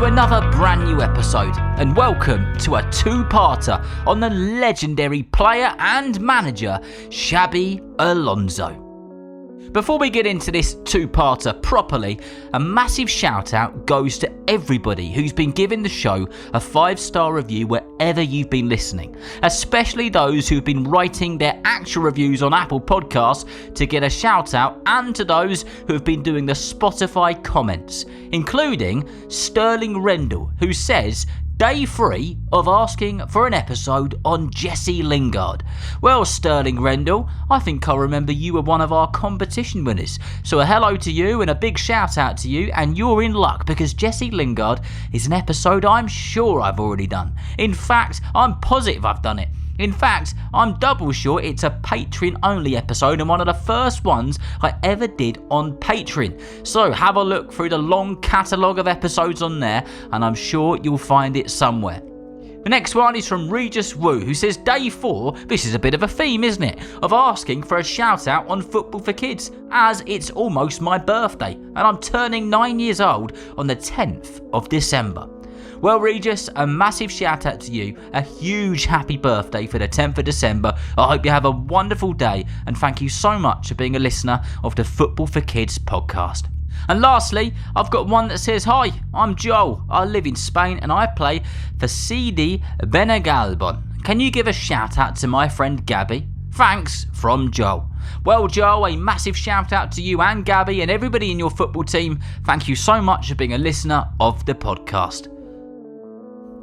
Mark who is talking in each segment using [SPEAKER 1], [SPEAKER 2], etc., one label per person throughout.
[SPEAKER 1] to another brand new episode, and welcome to a two-parter on the legendary player and manager Xabi Alonso. Before we get into this two-parter properly, a massive shout out goes to everybody who's been giving the show a 5-star review wherever you've been listening, especially those who've been writing their actual reviews on Apple Podcasts to get a shout out, and to those who have been doing the Spotify comments, including Sterling Rendell, who says, Day 3 of asking for an episode on Jesse Lingard. Well, Sterling Rendell, I think I remember you were one of our competition winners. So a hello to you and a big shout out to you, and you're in luck because Jesse Lingard is an episode I'm sure I've already done. In fact, I'm positive I've done it. In fact, I'm double sure it's a Patreon only episode and one of the first ones I ever did on Patreon. So have a look through the long catalogue of episodes on there and I'm sure you'll find it somewhere. The next one is from Regis Wu, who says, Day 4, this is a bit of a theme, isn't it, of asking for a shout out on Football for Kids, as it's almost my birthday and I'm turning 9 years old on the 10th of December. Well, Regis, a massive shout out to you, a huge happy birthday for the 10th of December. I hope you have a wonderful day and thank you so much for being a listener of the Football for Kids podcast. And lastly, I've got one that says, Hi, I'm Joel. I live in Spain and I play for CD Benegalbon. Can you give a shout out to my friend Gabby? Thanks, from Joel. Well, Joel, a massive shout out to you and Gabby and everybody in your football team. Thank you so much for being a listener of the podcast.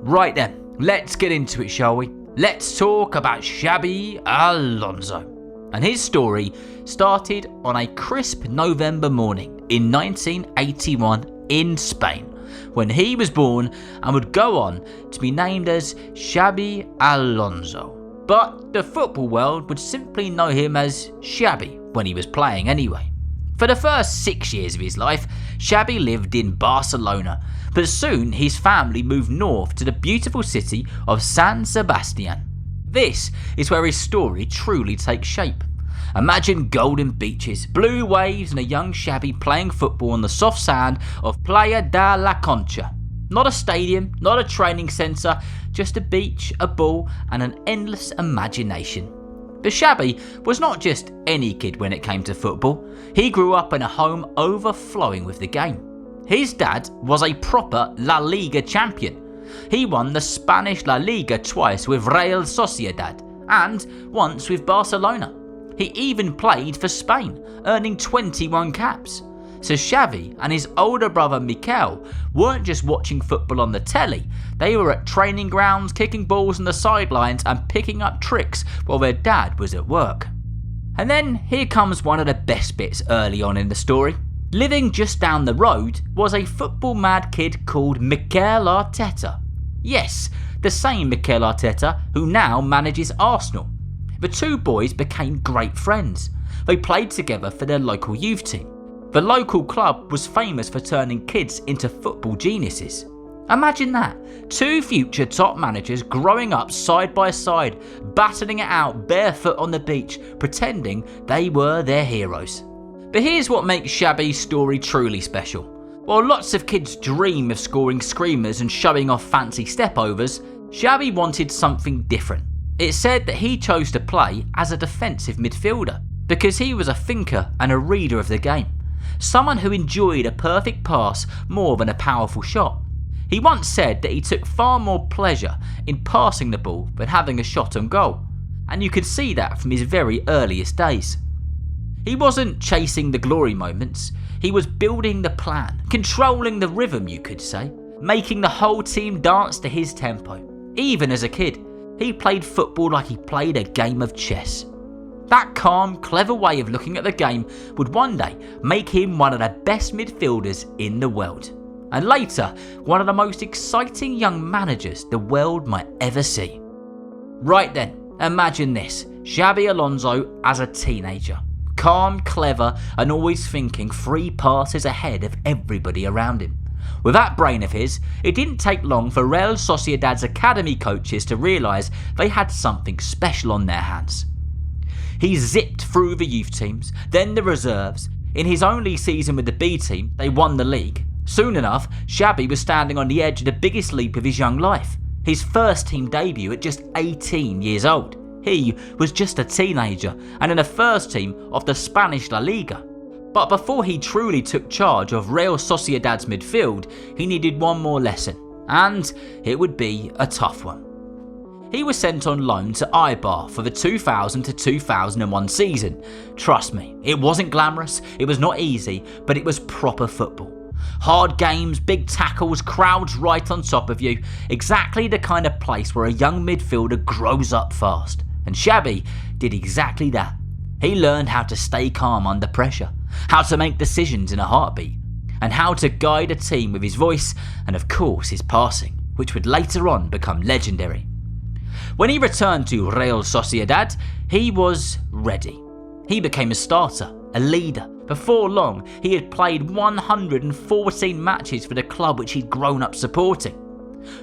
[SPEAKER 1] Right then, let's get into it, shall we? Let's talk about Xabi Alonso. And his story started on a crisp November morning in 1981 in Spain, when he was born and would go on to be named as Xabi Alonso. But the football world would simply know him as Xabi when he was playing anyway. For the first 6 years of his life, Xabi lived in Barcelona, but soon his family moved north to the beautiful city of San Sebastián. This is where his story truly takes shape. Imagine golden beaches, blue waves and a young Xabi playing football on the soft sand of Playa de la Concha. Not a stadium, not a training centre, just a beach, a ball and an endless imagination. But Xabi was not just any kid when it came to football. He grew up in a home overflowing with the game. His dad was a proper La Liga champion. He won the Spanish La Liga twice with Real Sociedad and once with Barcelona. He even played for Spain, earning 21 caps. So Xabi and his older brother Mikel weren't just watching football on the telly, they were at training grounds, kicking balls on the sidelines and picking up tricks while their dad was at work. And then here comes one of the best bits early on in the story. Living just down the road was a football mad kid called Mikel Arteta. Yes, the same Mikel Arteta who now manages Arsenal. The two boys became great friends. They played together for their local youth team. The local club was famous for turning kids into football geniuses. Imagine that, two future top managers growing up side by side, battling it out barefoot on the beach, pretending they were their heroes. But here's what makes Xabi's story truly special. While lots of kids dream of scoring screamers and showing off fancy stepovers, Xabi wanted something different. It said that he chose to play as a defensive midfielder because he was a thinker and a reader of the game. Someone who enjoyed a perfect pass more than a powerful shot. He once said that he took far more pleasure in passing the ball than having a shot on goal, and you could see that from his very earliest days. He wasn't chasing the glory moments, he was building the plan, controlling the rhythm you could say, making the whole team dance to his tempo. Even as a kid, he played football like he played a game of chess. That calm, clever way of looking at the game would one day make him one of the best midfielders in the world. And later, one of the most exciting young managers the world might ever see. Right then, imagine this, Xabi Alonso as a teenager. Calm, clever and always thinking 3 passes ahead of everybody around him. With that brain of his, it didn't take long for Real Sociedad's academy coaches to realise they had something special on their hands. He zipped through the youth teams, then the reserves. In his only season with the B team, they won the league. Soon enough, Xabi was standing on the edge of the biggest leap of his young life. His first team debut at just 18 years old. He was just a teenager and in the first team of the Spanish La Liga. But before he truly took charge of Real Sociedad's midfield, he needed one more lesson, and it would be a tough one. He was sent on loan to Eibar for the 2000 to 2001 season. Trust me, it wasn't glamorous, it was not easy, but it was proper football. Hard games, big tackles, crowds right on top of you. Exactly the kind of place where a young midfielder grows up fast. And Xabi did exactly that. He learned how to stay calm under pressure, how to make decisions in a heartbeat, and how to guide a team with his voice and of course his passing, which would later on become legendary. When he returned to Real Sociedad, he was ready. He became a starter, a leader. Before long, he had played 114 matches for the club which he'd grown up supporting.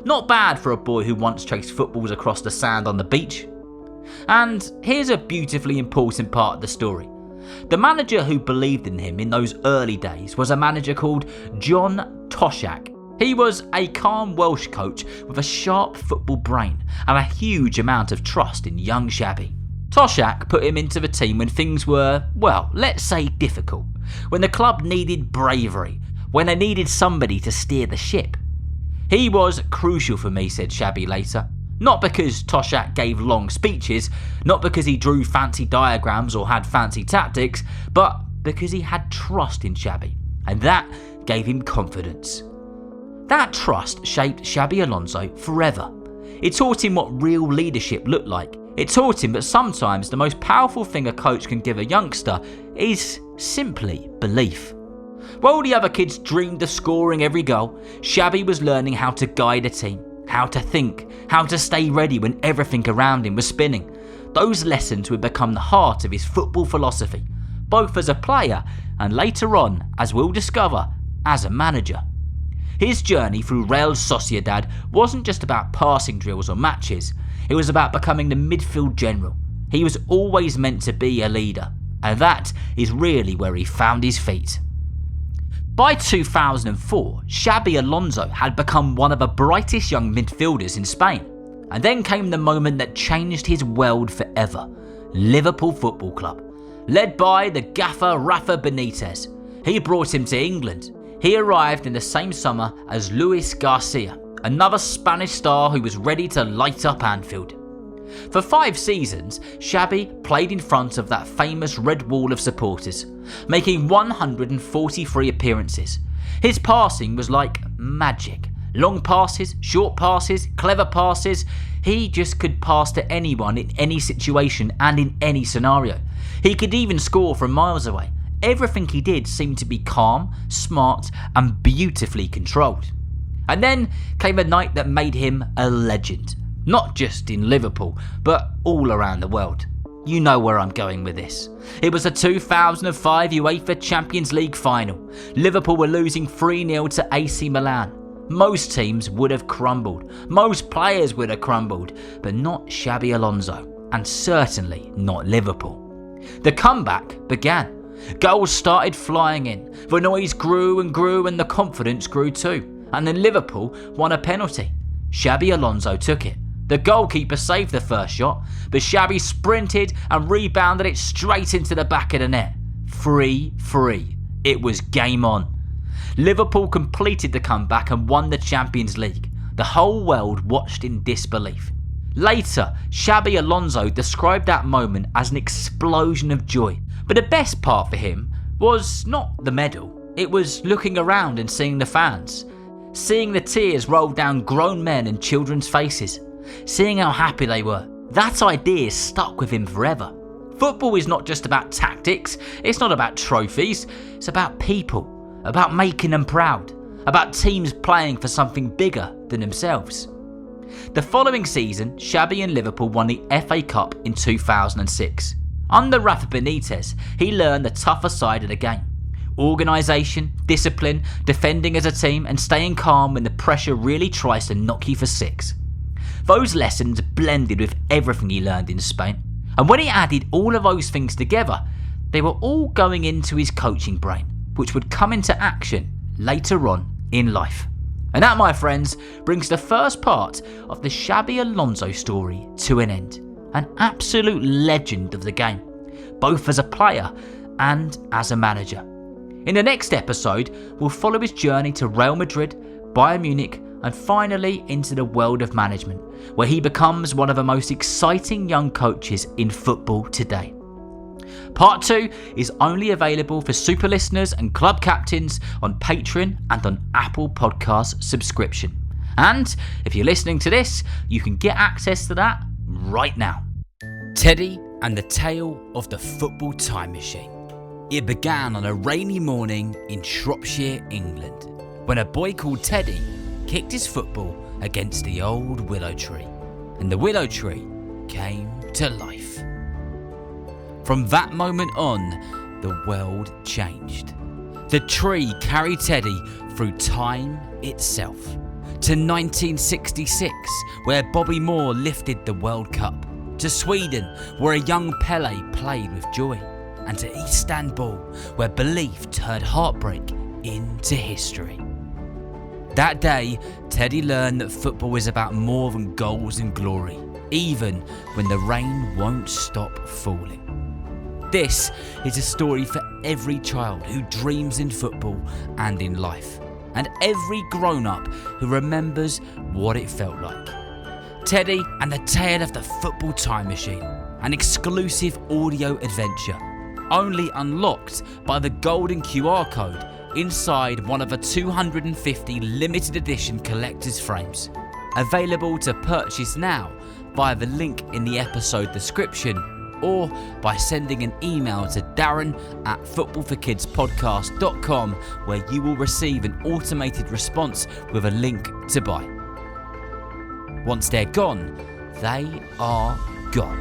[SPEAKER 1] Not bad for a boy who once chased footballs across the sand on the beach. And here's a beautifully important part of the story. The manager who believed in him in those early days was a manager called John Toshak. He was a calm Welsh coach with a sharp football brain and a huge amount of trust in young Xabi. Toshak put him into the team when things were, well, let's say difficult, when the club needed bravery, when they needed somebody to steer the ship. He was crucial for me, said Xabi later. Not because Toshak gave long speeches, not because he drew fancy diagrams or had fancy tactics, but because he had trust in Xabi, and that gave him confidence. That trust shaped Xabi Alonso forever. It taught him what real leadership looked like. It taught him that sometimes the most powerful thing a coach can give a youngster is simply belief. While the other kids dreamed of scoring every goal, Xabi was learning how to guide a team, how to think, how to stay ready when everything around him was spinning. Those lessons would become the heart of his football philosophy, both as a player and later on, as we'll discover, as a manager. His journey through Real Sociedad wasn't just about passing drills or matches, it was about becoming the midfield general. He was always meant to be a leader, and that is really where he found his feet. By 2004, Xabi Alonso had become one of the brightest young midfielders in Spain. And then came the moment that changed his world forever. Liverpool Football Club. Led by the gaffer Rafa Benitez. He brought him to England. He arrived in the same summer as Luis Garcia, another Spanish star who was ready to light up Anfield. For 5 seasons, Xabi played in front of that famous red wall of supporters, making 143 appearances. His passing was like magic. Long passes, short passes, clever passes. He just could pass to anyone in any situation and in any scenario. He could even score from miles away. Everything he did seemed to be calm, smart and beautifully controlled. And then came a night that made him a legend. Not just in Liverpool, but all around the world. You know where I'm going with this. It was a 2005 UEFA Champions League final. Liverpool were losing 3-0 to AC Milan. Most teams would have crumbled. Most players would have crumbled. But not Xabi Alonso. And certainly not Liverpool. The comeback began. Goals started flying in. The noise grew and grew and the confidence grew too. And then Liverpool won a penalty. Xabi Alonso took it. The goalkeeper saved the first shot, but Xabi sprinted and rebounded it straight into the back of the net. 3-3. It was game on. Liverpool completed the comeback and won the Champions League. The whole world watched in disbelief. Later, Xabi Alonso described that moment as an explosion of joy. But the best part for him was not the medal. It was looking around and seeing the fans. Seeing the tears roll down grown men and children's faces. Seeing how happy they were. That idea stuck with him forever. Football is not just about tactics, it's not about trophies, it's about people, about making them proud, about teams playing for something bigger than themselves. The following season, Xabi and Liverpool won the FA Cup in 2006. Under Rafa Benitez, he learned the tougher side of the game. Organisation, discipline, defending as a team and staying calm when the pressure really tries to knock you for 6. Those lessons blended with everything he learned in Spain. And when he added all of those things together, they were all going into his coaching brain, which would come into action later on in life. And that, my friends, brings the first part of the Xabi Alonso story to an end. An absolute legend of the game, both as a player and as a manager. In the next episode, we'll follow his journey to Real Madrid, Bayern Munich, and finally into the world of management, where he becomes one of the most exciting young coaches in football today. Part 2 is only available for super listeners and club captains on Patreon and on Apple Podcast subscription. And if you're listening to this, you can get access to that right now. Teddy and the Tale of the Football Time Machine. It began on a rainy morning in Shropshire, England, when a boy called Teddy kicked his football against the old willow tree, and the willow tree came to life. From that moment on, the world changed. The tree carried Teddy through time itself, to 1966, where Bobby Moore lifted the World Cup, to Sweden, where a young Pele played with joy, and to Istanbul, where belief turned heartbreak into history. That day, Teddy learned that football is about more than goals and glory, even when the rain won't stop falling. This is a story for every child who dreams in football and in life, and every grown-up who remembers what it felt like. Teddy and the Tale of the Football Time Machine, an exclusive audio adventure, only unlocked by the golden QR code inside one of the 250 limited edition collector's frames. Available to purchase now via the link in the episode description, or by sending an email to darren@footballforkidspodcast.com, where you will receive an automated response with a link to buy. Once they're gone, they are gone.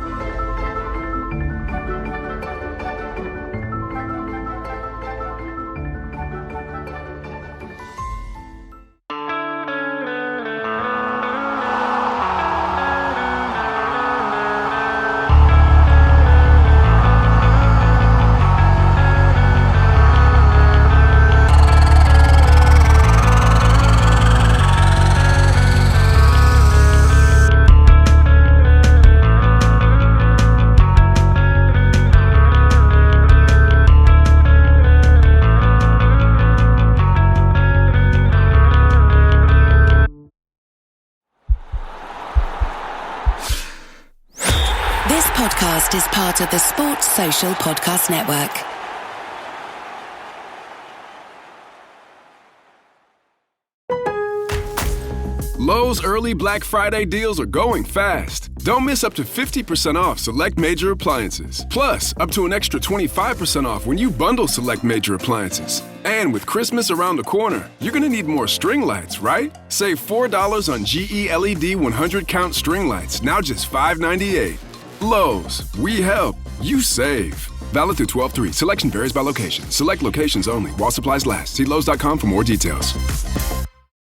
[SPEAKER 2] Is part of the Sports Social Podcast Network.
[SPEAKER 3] Lowe's early Black Friday deals are going fast. Don't miss up to 50% off select major appliances. Plus, up to an extra 25% off when you bundle select major appliances. And with Christmas around the corner, you're going to need more string lights, right? Save $4 on GE LED 100 count string lights, now just $5.98. Lowe's, we help, you save. Valid through 12/3. Selection varies by location. Select locations only while supplies last. See Lowe's.com for more details.